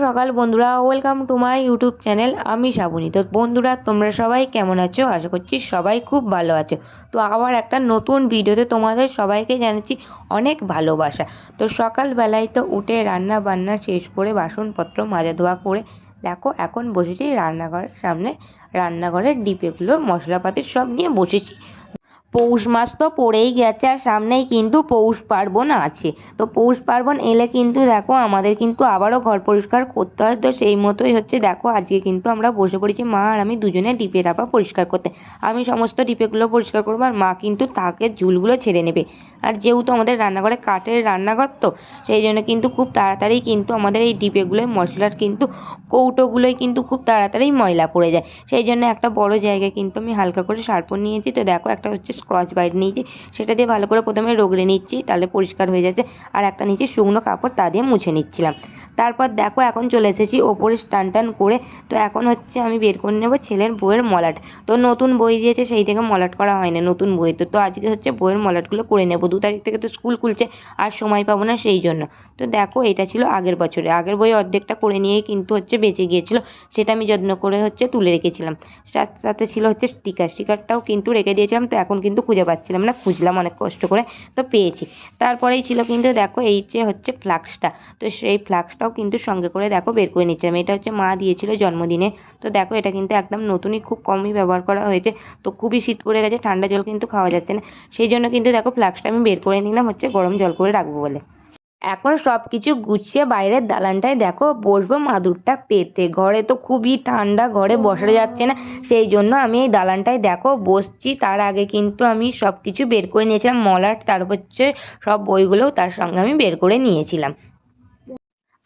সকাল বন্ধুরা, welcome to my YouTube channel. আমি শ্রাবণী। তো বন্ধুরা, তোমরা সবাই কেমন আছো? আশা করছি সবাই খুব ভালো আছো। তো আবার একটা নতুন ভিডিওতে তোমাদের সবাইকে জানাচ্ছি অনেক ভালোবাসা। তো সকালবেলায় তো উঠে রান্না বান্না শেষ করে বাসনপত্র মাজা ধোয়া করে দেখো এখন বসেছি রান্নাঘরের সামনে। রান্নাঘরের ডিপেগুলো মশলাপাতি সব নিয়ে বসেছি। পৌষ মাস তো পড়েই গেছে আর সামনেই কিন্তু পৌষ পার্বণ আছে। তো পৌষ পার্বণ এলে কিন্তু দেখো আমাদের কিন্তু আবারও ঘর পরিষ্কার করতে হয়। তো সেই মতোই হচ্ছে দেখো আজকে কিন্তু আমরা বসে পড়েছি মা আর আমি দুজনে ডিপে ডাপা পরিষ্কার করতে। আমি সমস্ত ডিপেগুলো পরিষ্কার করবো আর মা কিন্তু তাকের ঝুলগুলো ছেড়ে নেবে। আর যেহেতু আমাদের রান্নাঘরে কাঠের রান্নাঘর, তো সেই জন্য কিন্তু খুব তাড়াতাড়ি কিন্তু আমাদের এই ডিপেগুলোয় মশলার কিন্তু কৌটোগুলোই কিন্তু খুব তাড়াতাড়ি ময়লা পড়ে যায়। সেই জন্য একটা বড় জায়গায় কিন্তু আমি হালকা করে সার্ফন নিয়েছি। তো দেখো একটা হচ্ছে স্কচ ব্রাইট নিয়েছি, সেটা দিয়ে ভালো করে প্রথমে রগড়ে নিচ্ছি, তাহলে পরিষ্কার হয়ে যাচ্ছে। আর একটা নিচে শুকনো কাপড়, তা দিয়ে মুছে নিচ্ছিলাম। তারপর দেখো এখন চলে এসেছি ওপরে স্টান টান করে। তো এখন হচ্ছে আমি বের করে নেবো ছেলের বইয়ের মলাট। তো নতুন বই দিয়েছে, সেই থেকে মলাট করা হয় না নতুন বই। তো আজকে হচ্ছে বইয়ের মলাটগুলো করে নেবো। 2 তারিখ থেকে তো স্কুল খুলছে, আর সময় পাবো না সেই জন্য। তো দেখো এটা ছিল আগের বছরে, আগের বই অর্ধেকটা করে নিয়েই কিন্তু হচ্ছে বেঁচে গিয়েছিল, সেটা আমি যত্ন করে হচ্ছে তুলে রেখেছিলাম। সাথে ছিল হচ্ছে স্টিকারটাও কিন্তু রেখে দিয়েছিলাম। তো এখন কিন্তু খুঁজে পাচ্ছিলাম না, খুঁজলাম অনেক কষ্ট করে, তো পেয়েছি। তারপরেই ছিল কিন্তু দেখো এই যে হচ্ছে ফ্লাক্সটা। তো সেই ফ্লাক্সটাও কিন্তু সঙ্গে করে দেখো বের করে নিচ্ছিলাম। এটা হচ্ছে মা দিয়েছিল জন্মদিনে। তো দেখো এটা কিন্তু একদম নতুনই, খুব কমই ব্যবহার করা হয়েছে। তো খুবই শীত পড়ে গেছে, ঠান্ডা জল কিন্তু খাওয়া যাচ্ছে না, সেই জন্য কিন্তু দেখো ফ্লাক্সটা আমি বের করে নিলাম হচ্ছে গরম জল করে রাখবো বলে। এখন সব কিছু গুছিয়ে বাইরের দালানটায় দেখো বসবো মাদুরটা পেতে। ঘরে তো খুবই ঠান্ডা, ঘরে বসা যাচ্ছে না, সেই জন্য আমি এই দালানটায় দেখো বসছি। তার আগে কিন্তু আমি সব কিছু বের করে নিয়েছিলাম, মলাট, তারপর হচ্ছে সব বইগুলোও তার সঙ্গে আমি বের করে নিয়েছিলাম।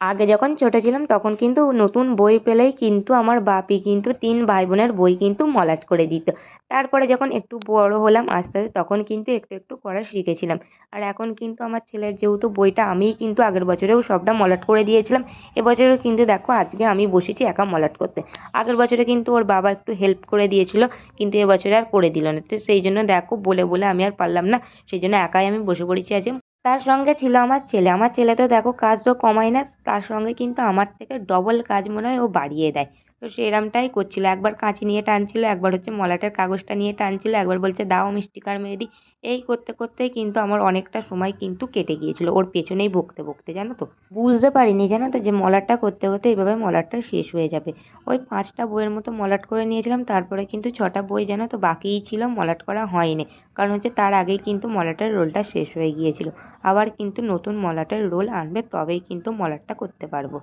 আগে যখন ছোট ছিলাম তখন কিন্তু নতুন বই পেলেই কিন্তু আমার বাপি কিন্তু 3 ভাই বোনের বই কিন্তু মলাট করে দিত। তারপরে যখন একটু বড় হলাম আস্তে আস্তে, তখন কিন্তু একটু একটু করা শিখেছিলাম। আর এখন কিন্তু আমার ছেলের যেহেতু বইটা আমিই কিন্তু আগের বছরেও সবটা মলাট করে দিয়েছিলাম, এবছরেও কিন্তু দেখো আজকে আমি বসেছি একা মলাট করতে। আগের বছরে কিন্তু ওর বাবা একটু হেল্প করে দিয়েছিল, কিন্তু এবছরে আর করে দিল না। তো সেই জন্য দেখো বলে বলে আমি আর পারলাম না, সেই জন্য একাই আমি বসে পড়েছি আজকে। তার সঙ্গে ছিল আমার ছেলে। আমার ছেলে তো দেখো কাজ তো কমায় না, তার সঙ্গে কিন্তু আমার থেকে ডবল কাজ মনে হয় ও বাড়িয়ে দেয়। তো সেরমটাই করছিল, একবার কাঁচি নিয়ে টানছিল, একবার হচ্ছে মলাটের কাগজটা নিয়ে টানছিল, একবার বলছে দাও আমি স্টিকার মেরে দিই। এই করতে করতেই কিন্তু আমার অনেকটা সময় কিন্তু কেটে গিয়েছিল ওর পেছনেই বকতে বকতে, জানো তো। বুঝতে পারিনি জানো তো যে মলাটটা করতে করতে এইভাবে মলাটটা শেষ হয়ে যাবে। ওই 5টা বইয়ের মতো মলাট করে নিয়েছিলাম, তারপরে কিন্তু 6টা বই জানো তো বাকিই ছিল, মলাট করা হয়নি। কারণ হচ্ছে তার আগেই কিন্তু মলাটের রোলটা শেষ হয়ে গিয়েছিল। আবার কিন্তু নতুন মলাটের রোল আনবে, তবেই কিন্তু মলাটটা করতে পারবো।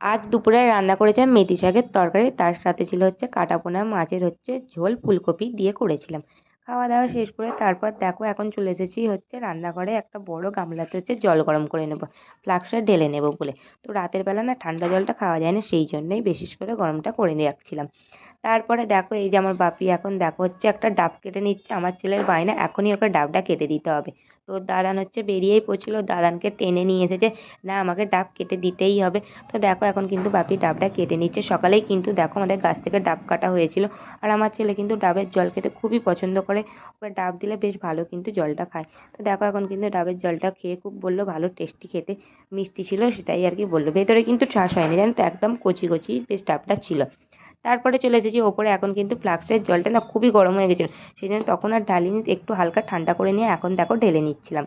আজ দুপুরে রান্না করেছিলাম মেথি শাকের তরকারি, তার সাথে ছিল হচ্ছে কাটাপোনা মাছের হচ্ছে ঝোল, ফুলকপি দিয়ে করেছিলাম। খাওয়া দাওয়া শেষ করে তারপর দেখো এখন চলে এসেছি হচ্ছে রান্নাঘরে, একটা বড় গামলাতে হচ্ছে জল গরম করে নেবো, ফ্লাক্সে ঢেলে নেবো বলে। তো রাতের বেলা না ঠান্ডা জলটা খাওয়া যায় না, সেই জন্যই বিশেষ করে গরমটা করে নিয়ে রাখছিলাম। তারপরে দেখো এই যে আমার বাপি এখন দেখো হচ্ছে একটা ডাব কেটে নিচ্ছে। আমার ছেলের বায়না এখনই ওকে ডাবটা কেটে দিতে হবে। তো দাদান হচ্ছে বেরিয়েই পড়ছিল, দাদানকে টেনে নিয়ে এসেছে, না আমাকে ডাব কেটে দিতেই হবে। তো দেখো এখন কিন্তু বাপি ডাবটা কেটে নিচ্ছে। সকালেই কিন্তু দেখো আমাদের গাছ থেকে ডাব কাটা হয়েছিল। আর আমার ছেলে কিন্তু ডাবের জল খেতে খুবই পছন্দ করে, ওকে ডাব দিলে বেশ ভালো কিন্তু জলটা খায়। তো দেখো এখন কিন্তু ডাবের জলটা খেয়ে খুব বললো ভালো টেস্টি খেতে, মিষ্টি ছিল, সেটাই আর কি বললো। ভেতরে কিন্তু শ্বাস হয়নি জানো তো, একদম কচি কচি বেশ ডাবটা ছিল। তারপরে চলে এসেছি ওপরে। এখন কিন্তু ফ্লাক্সের জলটা না খুবই গরম হয়ে গেছিলো, সেই জন্য তখন আর ঢালিনি, একটু হালকা ঠান্ডা করে নিয়ে এখন দেখো ঢেলে নিচ্ছিলাম।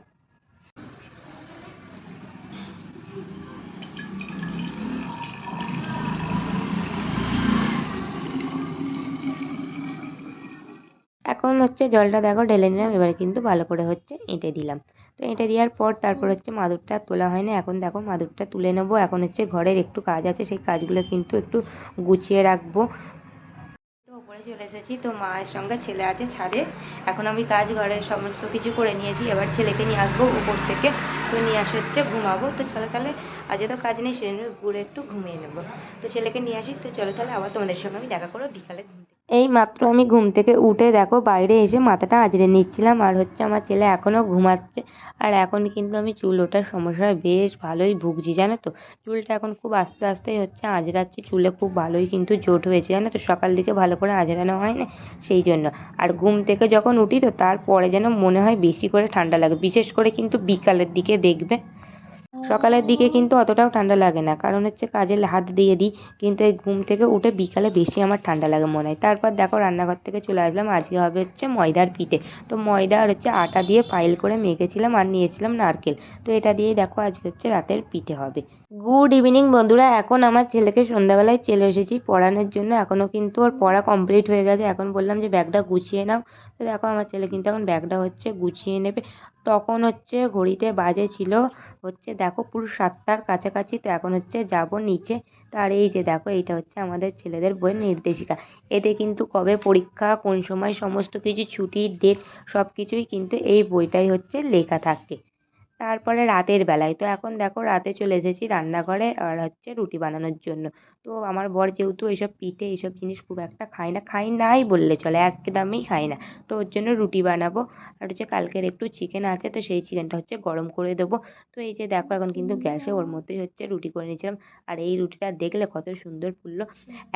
এখন হচ্ছে জলটা দেখো ঢেলে নিলাম, এবারে কিন্তু ভালো করে হচ্ছে এঁটে দিলাম। তো এঁটে দেওয়ার পর তারপর হচ্ছে মাদুরটা তোলা হয় না, এখন দেখো মাদুরটা তুলে নেবো। এখন হচ্ছে ঘরের একটু কাজ আছে, সেই কাজগুলো কিন্তু একটু গুছিয়ে রাখবো। তো ওপরে চলে এসেছি, তো মায়ের সঙ্গে ছেলে আছে ছাদে। এখন আমি কাজ ঘরের সমস্ত কিছু করে নিয়েছি, এবার ছেলেকে নিয়ে আসবো উপর থেকে। তো নিয়ে আসে হচ্ছে ঘুমাবো। তো চলো তাহলে, আজকে তো কাজ নেই, সেজন্য ঘুরে একটু ঘুমিয়ে নেবো। তো ছেলেকে নিয়ে আসি, তো চলো তাহলে আবার তোমাদের সঙ্গে আমি দেখা করবো বিকালে ঘুম থেকে। এই মাত্র আমি ঘুম থেকে উঠে দেখো বাইরে এসে মাথাটা আঁচড়ে নিচ্ছিলাম, আর হচ্ছে আমার ছেলে এখনও ঘুমাচ্ছে। আর এখন কিন্তু আমি চুল ওঠার সমস্যায় বেশ ভালোই ভুগছি জানো তো। চুলটা এখন খুব আস্তে আস্তেই হচ্ছে আঁচড়াচ্ছি, চুলে খুব ভালোই কিন্তু জোট হয়েছে জানো তো, সকাল দিকে ভালো করে আঁচড়ানো হয় না সেই জন্য। আর ঘুম থেকে যখন উঠি তো তারপরে যেন মনে হয় বেশি করে ঠান্ডা লাগে, বিশেষ করে কিন্তু বিকালের দিকে দেখবে। সকালের দিকে কিন্তু অতটাও ঠান্ডা লাগে না, কারণ হচ্ছে কাজে হাত দিয়ে দিই। কিন্তু এই ঘুম থেকে উঠে বিকালে বেশি আমার ঠান্ডা লাগে মনে হয়। তারপর দেখো রান্নাঘর থেকে চলে আসলাম, আজকে হবে হচ্ছে ময়দার পিঠে। তো ময়দা আর হচ্ছে আটা দিয়ে পাইল করে মেখেছিলাম, আর নিয়েছিলাম নারকেল। তো এটা দিয়েই দেখো আজকে হচ্ছে রাতের পিঠে হবে। গুড ইভিনিং বন্ধুরা, এখন আমার ছেলেকে সন্ধ্যাবেলায় চলে এসেছি পড়ানোর জন্য। এখনও কিন্তু ওর পড়া কমপ্লিট হয়ে গেছে, এখন বললাম যে ব্যাগটা গুছিয়ে নাও। তো দেখো আমার ছেলে কিন্তু এখন ব্যাগটা হচ্ছে গুছিয়ে নেবে। তখন হচ্ছে ঘড়িতে বাজে ছিল হচ্ছে দেখো পুরো 7টার কাছাকাছি। তো এখন হচ্ছে যাব নিচে। তো আর এই যে দেখো এইটা হচ্ছে আমাদের ছেলেদের বইয়ের নির্দেশিকা। এতে কিন্তু কবে পরীক্ষা, কোন সময় সমস্ত কিছু ছুটির ডেট সব কিছুই কিন্তু এই বইটাই হচ্ছে লেখা থাকে। তারপরে রাতের বেলায় তো এখন দেখো রাতে চলে এসেছি রান্নাঘরে, আর হচ্ছে রুটি বানানোর জন্য। তো আমার বর যেহেতু এইসব পিঠে এইসব জিনিস খুব একটা খায় না, খাই নাই বললে চলে, একদমই খায় না। তো ওর জন্য রুটি বানাবো। আর হচ্ছে কালকের একটু চিকেন আছে, তো সেই চিকেনটা হচ্ছে গরম করে দেবো। তো এই যে দেখো এখন কিন্তু গ্যাসে ওর মধ্যেই হচ্ছে রুটি করে নিয়েছিলাম। আর এই রুটিটা দেখলে কত সুন্দর ফুললো।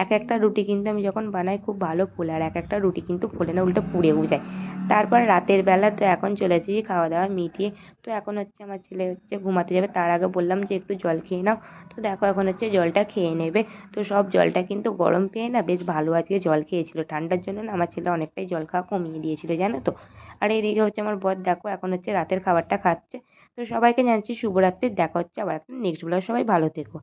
এক একটা রুটি কিন্তু আমি যখন বানাই খুব ভালো ফোলে, আর এক একটা রুটি কিন্তু ফোলে না, উল্টো পুড়েও যায়। তারপর রাতের বেলা তো এখন চলে এসেছি খাওয়া দাওয়া মিটিয়ে। তো এখন হচ্ছে আমার ছেলে হচ্ছে ঘুমাতে যাবে, তার আগে বললাম যে একটু জল খেয়ে নাও। তো দেখো এখন হচ্ছে জলটা খেয়ে নেবে। তো সব জলটা কিন্তু গরম পেয়ে না বেশ ভালো আজকে জল খেয়েছিল, ঠান্ডার জন্য না আমার ছেলে অনেকটাই জল খাওয়া কমিয়ে দিয়েছিল জানো তো। আর এইদিকে হচ্ছে আমার বর দেখো এখন হচ্ছে রাতের খাবারটা খাচ্ছে। তো সবাইকে জানাচ্ছি শুভরাত্রি, দেখা হচ্ছে আবার একটা নেক্সট ব্লগে, সবাই ভালো থেকো।